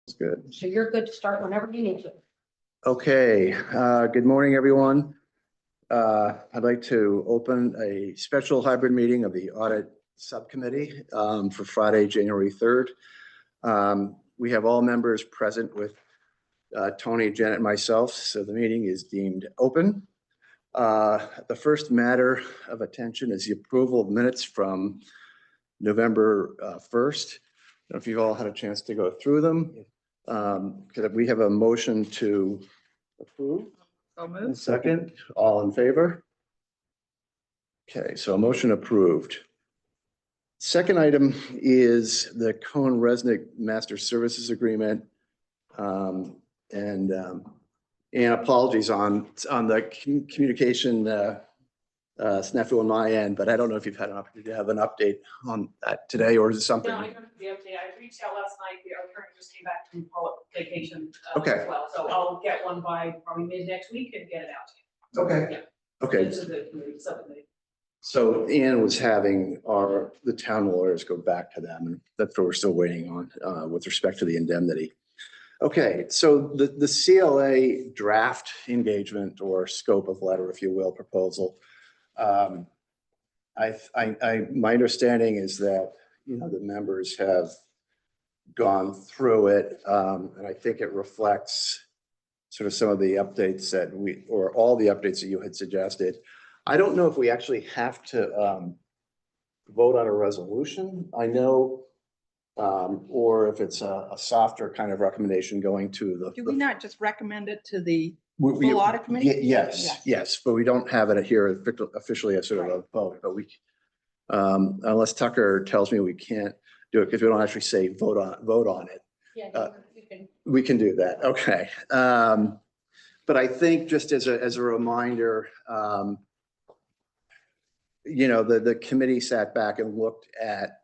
That's good. So you're good to start whenever you need to. Okay, good morning, everyone. I'd like to open a special hybrid meeting of the Audit Subcommittee for Friday, January 3rd. We have all members present with Tony, Janet, and myself, so the meeting is deemed open. The first matter of attention is the approval of minutes from November 1st. I don't know if you've all had a chance to go through them. Could we have a motion to approve? So moved. Second, all in favor? Okay, so a motion approved. Second item is the Cohen-Resnick Master Services Agreement. And apologies on the communication snafu on my end, but I don't know if you've had an opportunity to have an update on that today, or is it something? No, I heard the update. I reached out last night. The attorney just came back from vacation Okay. as well. So I'll get one by probably mid next week and get it out to you. Okay. Yeah. Okay. This is the committee, subcommittee. So Ian was having the town lawyers go back to them, and that's what we're still waiting on with respect to the indemnity. Okay, so the CLA draft engagement or scope of letter, if you will, proposal. My understanding is that, the members have gone through it, and I think it reflects sort of some of the updates that or all the updates that you had suggested. I don't know if we actually have to vote on a resolution. I know, or if it's a softer kind of recommendation going to the. Do we not just recommend it to the We- full audit committee? Yes, but we don't have it here officially as sort of a vote, but we, unless Tucker tells me we can't do it because we don't actually say vote on it. Yeah, you can. We can do that. Okay. But I think just as a reminder, the committee sat back and looked at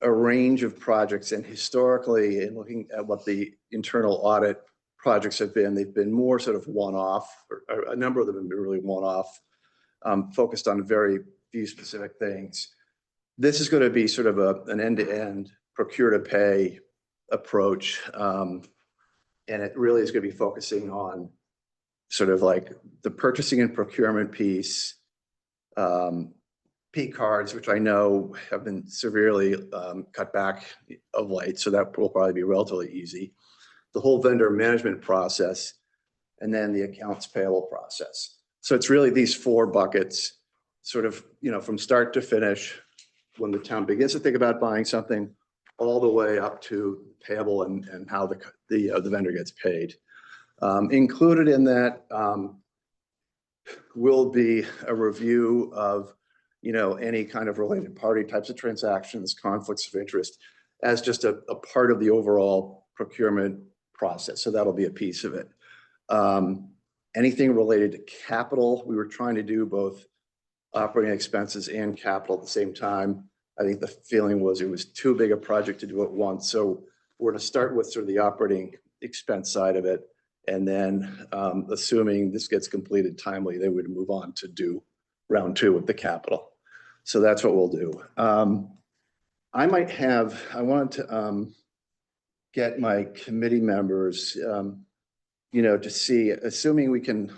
a range of projects, and historically, in looking at what the internal audit projects have been, they've been more sort of one-off, or a number of them have been really one-off, focused on very few specific things. This is going to be sort of an end-to-end procure-to-pay approach, and it really is going to be focusing on sort of like the purchasing and procurement piece, P cards, which I know have been severely cut back of late, so that will probably be relatively easy. The whole vendor management process, and then the accounts payable process. So it's really these four buckets, sort of, from start to finish, when the town begins to think about buying something, all the way up to payable and how the vendor gets paid. Included in that will be a review of any kind of related party types of transactions, conflicts of interest, as just a part of the overall procurement process. So that'll be a piece of it. Anything related to capital, we were trying to do both operating expenses and capital at the same time. I think the feeling was it was too big a project to do at once. So we're going to start with sort of the operating expense side of it. And then assuming this gets completed timely, they would move on to do round two with the capital. So that's what we'll do. I wanted to get my committee members, to see, assuming we can,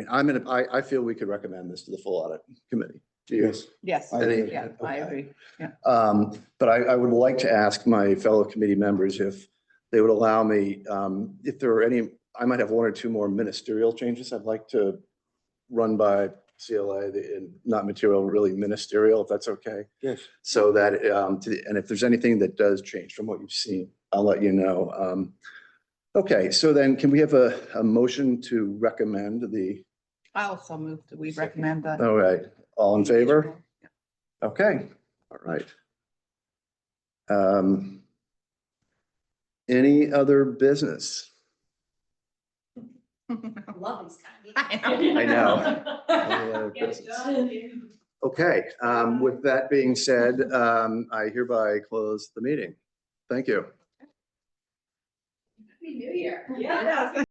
I feel we could recommend this to the full audit committee. Do you? Yes, I agree. yeah, I agree. Yeah. But I would like to ask my fellow committee members if they would allow me, if there are any, I might have one or two more ministerial changes I'd like to run by CLA, not material, really ministerial, if that's okay. Yes. So that, and if there's anything that does change from what you've seen, I'll let you know. Okay, so then can we have a motion to recommend the? I also move that we recommend that. All right, all in favor? Okay, all right. Any other business? Love these kind. I know. Any other Get it business? done. Okay, with that being said, I hereby close the meeting. Thank you. Happy New Year. Yeah.